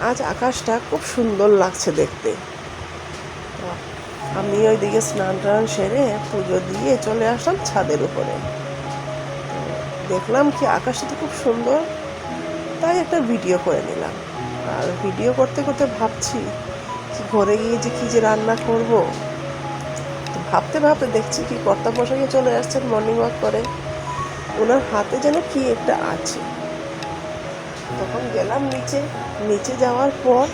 আজ আকাশটা খুব সুন্দর লাগছে দেখতে। আমি ওইদিকে স্নান টান সেরে পুজো দিয়ে চলে আসলাম ছাদের উপরে। দেখলাম কি আকাশটা তো খুব সুন্দর, তাই একটা ভিডিও করে নিলাম। আর ভিডিও করতে করতে ভাবছি ঘরে গিয়ে যে কী যে রান্না করব। তো ভাবতে ভাবতে দেখছি কি কর্তামশাই চলে আসছেন মর্নিং ওয়াক করে, ওনার হাতে যেন কি একটা আছে। তখন গেলাম নিচে, নিচে যাওয়ার পর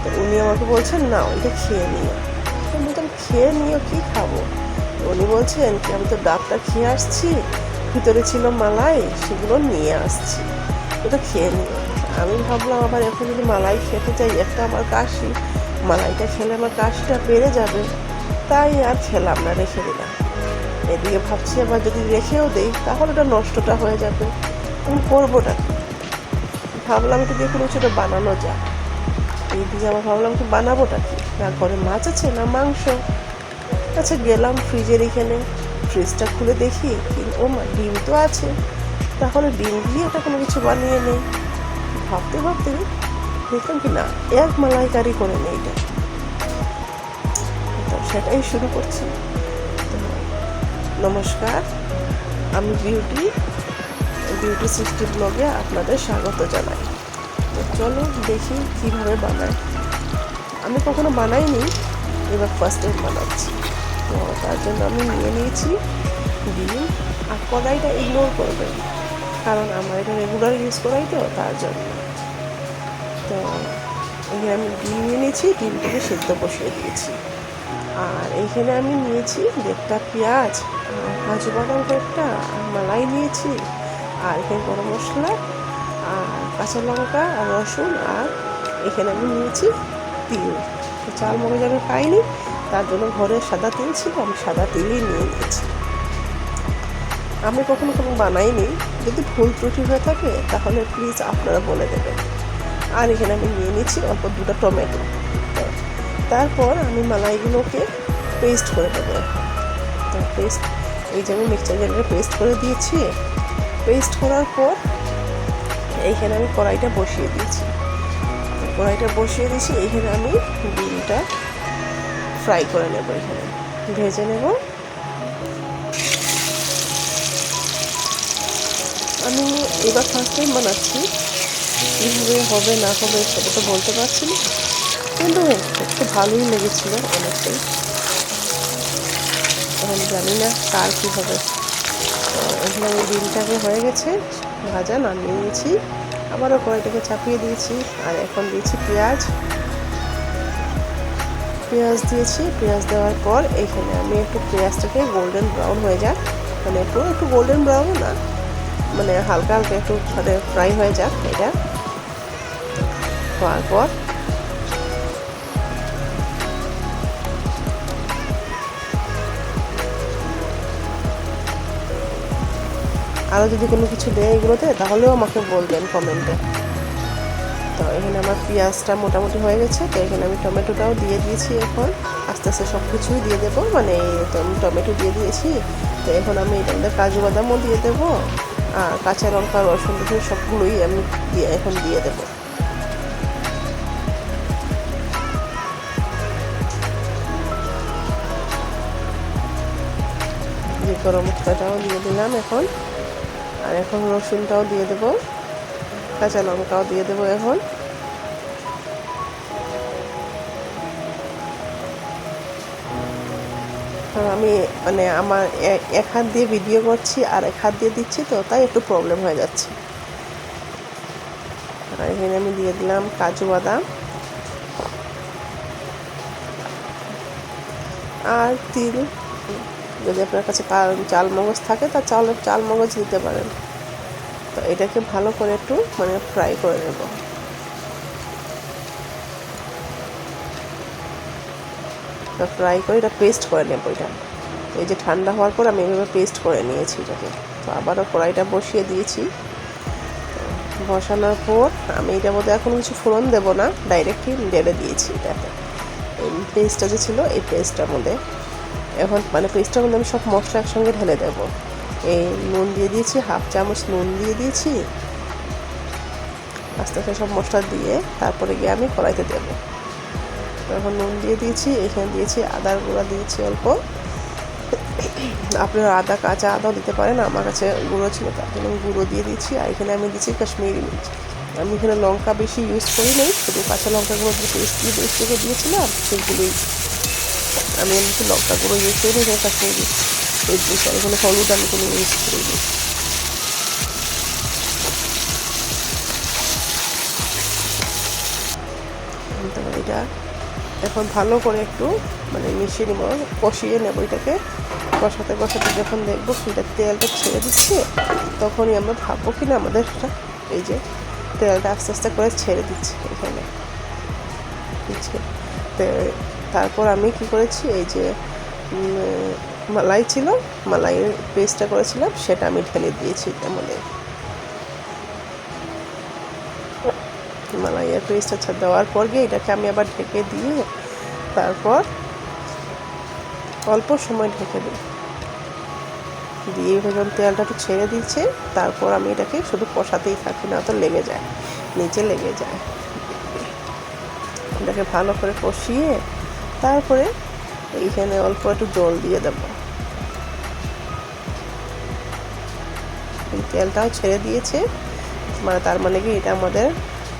তো উনি আমাকে বলছেন না ওইটা খেয়ে নিও। আমি বলতাম খেয়ে নিও, কী খাবো? উনি বলছেন কি আমি তো ডাবটা খেয়ে আসছি, ভিতরে ছিল মালাই, সেগুলো নিয়ে আসছি, ওটা খেয়ে নিও। আমি ভাবলাম আবার এখন যদি মালাই খেতে চাই, একটা আমার কাশি, মালাইটা খেলে আমার কাশিটা বেড়ে যাবে, তাই আর খেলাম না, রেখে দিলাম। এদিকে ভাবছি আবার যদি রেখেও দেই তাহলে ওটা নষ্টটা হয়ে যাবে, আমি করবোটা কি? ভাবলাম একটু দেখুন সেটা বানানো যায়। এইদিকে আবার ভাবলাম কি বানাবোটা কি, না ঘরে মাছ আছে না মাংস। আচ্ছা গেলাম ফ্রিজের এখানে, ফ্রিজটা খুলে দেখি ও মা ডিম তো আছে, তাহলে ডিম দিয়ে এটা কোনো কিছু বানিয়ে নেই। ভাবতে ভাবতে দেখলাম কি না এক মালাইকারি করে নেই এটা, তো সেটাই শুরু করছি। তো নমস্কার, আমি বিউটি 60 ব্লগে আপনাদের স্বাগত জানাই। তো চলো দেখি কীভাবে বানাই। আমি কখনো বানাইনি, এবার ফার্স্ট টাইম বানাচ্ছি। তো তার জন্য আমি নিয়ে নিয়েছি ডিম, আর কড়াইটা ইগনোর করবেন কারণ আমার এটা রেগুলার ইউজ করাই তো, তার জন্য। তো এখানে আমি ডিম নিয়ে নিয়েছি, ডিমটাকে সেদ্ধ বসিয়ে দিয়েছি। আর এইখানে আমি নিয়েছি 1টা পেঁয়াজ, আর কাজু বাদাম কয়েকটা, আর মালাই নিয়েছি, আর এখানে গরম মশলা, আর কাঁচা লঙ্কা, আর রসুন, আর এখানে আমি নিয়েছি তিল। তো চাল মগজ আমি পাইনি, তার জন্য ঘরে সাদা তিল ছিল, আমি সাদা তিলই নিয়ে নিয়েছি। আমি কখনো বানাইনি, যদি ভুল ত্রুটি হয়ে থাকে তাহলে প্লিজ আপনারা বলে দেবেন। আর এখানে আমি নিয়ে নিচ্ছি অল্প 2টা টমেটো। তারপর আমি মালাইগুলোকে পেস্ট করে দেবো এখন। তো পেস্ট, এই যে আমি মিক্সচার গ্রাইন্ডারে পেস্ট করে দিয়েছি। পেস্ট করার পর এইখানে আমি কড়াইটা বসিয়ে দিয়েছি। এইখানে আমি ডিমটা ফ্রাই করে নেব, এখানে ভেজে নেব। আমি এবার ফার্স্ট টাইম বানাচ্ছি, কীভাবে হবে না হবে সেটা তো বলতে পারছি না, কিন্তু একটু ভালোই লেগেছিল অনেকটাই। এখন জানি না কার কী হবে। এখানে আমি ডিমটাকে হয়ে গেছে ভাজা, নামিয়ে নিয়েছি, আবারও কড়াইটাকে চাপিয়ে দিয়েছি। আর এখন দিয়েছি পেঁয়াজ দিয়েছি। পেঁয়াজ দেওয়ার পর এইখানে আমি একটু পেঁয়াজটাকে গোল্ডেন ব্রাউন হয়ে যাক, মানে পুরো একটু গোল্ডেন ব্রাউন না, মানে হালকা হালকা একটু মানে ফ্রাই হয়ে যাক। এটা হওয়ার পর আরও যদি কোনো কিছু দেয় এগুলোতে তাহলেও আমাকে বলবেন কমেন্টে। তো এখানে আমার পেঁয়াজটা মোটামুটি হয়ে গেছে, তো এখানে আমি টমেটোটাও দিয়ে দিয়েছি। এখন আস্তে আস্তে সব কিছুই দিয়ে দেবো, মানে টমেটো দিয়ে দিয়েছি। তো এখন আমি এটার মধ্যে কাজু বাদামও দিয়ে দেবো, আর কাঁচা লঙ্কা, রসুন টসুন সবগুলোই আমি এখন দিয়ে দেবো। যে গরম মশলাটাও দিয়ে দিলাম এখন, আর এখন রসুনটাও দিয়ে দেবো, কাঁচা লঙ্কাও দিয়ে দেবো এখন। আমি মানে আমার এক হাত দিয়ে ভিডিও করছি আর এক হাত দিয়ে দিচ্ছি, তো তাই একটু প্রবলেম হয়ে যাচ্ছে। আর এখানে আমি দিয়ে দিলাম কাজু বাদাম আর তিল। যদি আপনার কাছে চাল মগজ থাকে তা চাল মগজ দিতে পারেন। তো এটাকে ভালো করে একটু মানে ফ্রাই করে নেব। ফ্রাই করে এটা পেস্ট করে নেব। এটা এই যে ঠান্ডা হওয়ার পর আমি এভাবে পেস্ট করে নিয়েছি এটাকে। তো আবারও কড়াইটা বসিয়ে দিয়েছি। বসানোর পর আমি এটার মধ্যে এখন কিছু ফোড়ন দেবো না, ডাইরেক্টলি ঢেলে দিয়েছি এটাতে। এই পেস্টটা যে ছিল এই পেস্টটার মধ্যে এখন মানে পেস্টটার মধ্যে আমি সব মশলা একসঙ্গে ঢেলে দেবো। এই নুন দিয়ে দিয়েছি, 1/2 চামচ নুন দিয়ে দিয়েছি, আস্তে আস্তে সব মশলা দিয়ে তারপরে গিয়ে আমি কড়াইতে দেবো। এখন নুন দিয়ে দিয়েছি, এখানে দিয়েছি আদার গুঁড়া দিয়েছি অল্প। আপনারা কাঁচা আদাও দিতে পারেন, আমার কাছে গুঁড়ো ছিল তার জন্য আমি গুঁড়ো দিয়ে দিচ্ছি। আর এখানে আমি দিচ্ছি কাশ্মীরি মির্চ। আমি এখানে লঙ্কা বেশি ইউজ করি নাই, শুধু কাঁচা লঙ্কাগুলো পেস্ট করে দিয়েছিলাম, সেগুলোই আমি এমনিতে লঙ্কা গুঁড়ো ইউজ করি এখানে কাশ্মীরি মির্চ দিয়েছি। আর এখানে হলুদ আমি কোনো ইউজ করিনি। এটা এখন ভালো করে একটু মিশিয়ে নেব, কষিয়ে নেব। এটাকে কষাতে কষাতে যখন দেখবো সেটা তেলটা ছেড়ে দিচ্ছে, তখনই আমরা ভাববো কিনা আমাদের এই যে তেলটা আস্তে আস্তে করে ছেড়ে দিচ্ছে এখানে দিচ্ছে। তারপর আমি কি করেছি, এই যে মালাই ছিল, মালাইয়ের পেস্টটা করেছিলাম, সেটা আমি ঢেলে দিয়েছি। মধ্যে মালাইয়ের পেস্টটা দেওয়ার পর গিয়ে এটাকে আমি আবার ঢেকে দিয়ে তারপর অল্প সময় ঢেকে দিই, দিয়ে যখন তেলটা একটু ছেড়ে দিচ্ছে, তারপর আমি এটাকে শুধু কষাতেই থাকি, না তো লেগে যায়, নিচে লেগে যায়। এটাকে ভালো করে কষিয়ে তারপরে এইখানে অল্প একটু জল দিয়ে দেব। তেলটাও ছেড়ে দিয়েছে, তার মানে কি এটা আমাদের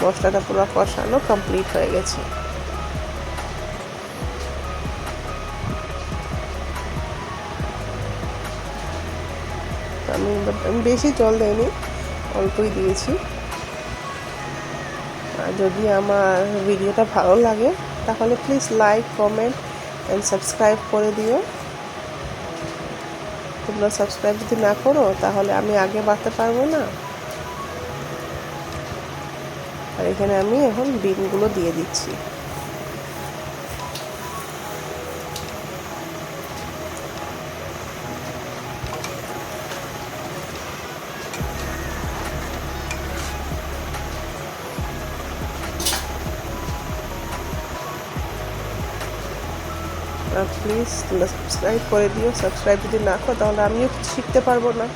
মশলাটা পুরো কষানো কমপ্লিট হয়ে গেছে। আমি বেশি জল দেইনি, অল্পই দিয়েছি। আর যদি আমার ভিডিওটা ভালো লাগে তাহলে please like, comment and subscribe করে দিও। তোমরা সাবস্ক্রাইব যদি না করো তাহলে আমি আগে বাড়তে পারবো না। আর এখানে আমি এখন ডিমগুলো দিয়ে দিচ্ছি। প্লিজ তোমরা সাবস্ক্রাইব করে দিও। সাবস্ক্রাইব যদি না করো তাহলে আমিও শিখতে পারবো না,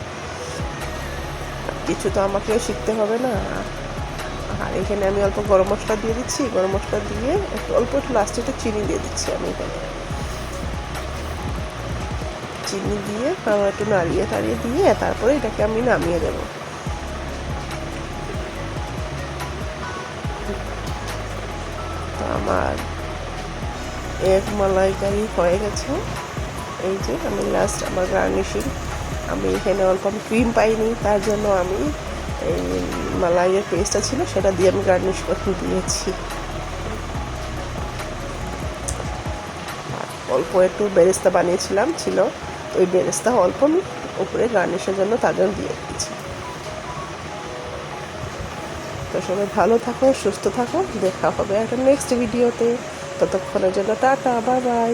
কিছু তো আমাকেও শিখতে হবে না। আর এখানে আমি অল্প গরম মশলা দিয়ে দিচ্ছি, গরম মশলা দিয়ে অল্প একটু লাস্টে একটু চিনি দিয়ে দিচ্ছি। আমি এখানে চিনি দিয়ে একটু নাড়িয়ে দিয়ে তারপরে এটাকে আমি নামিয়ে দেব। তো আমার এক মালাইকারি হয়ে গেছে। এই যে আমি লাস্ট আমার গার্নিশিং, আমি এখানে অল্প ক্রিম পাইনি, তার জন্য আমি এই মালাইয়ের পেস্টটা ছিল সেটা দিয়ে আমি গার্নিশ করে দিয়েছি। অল্প একটু বেরেস্তা বানিয়েছিলাম ছিল, ওই বেরেস্তা অল্প আমি উপরে গার্নিশের জন্য তার জন্য দিয়ে দিয়েছি। তো সবাই ভালো থাকো, সুস্থ থাকো, দেখা হবে একটা নেক্সট ভিডিওতে। ততক্ষণের জন্য টাটা, বাই বাই।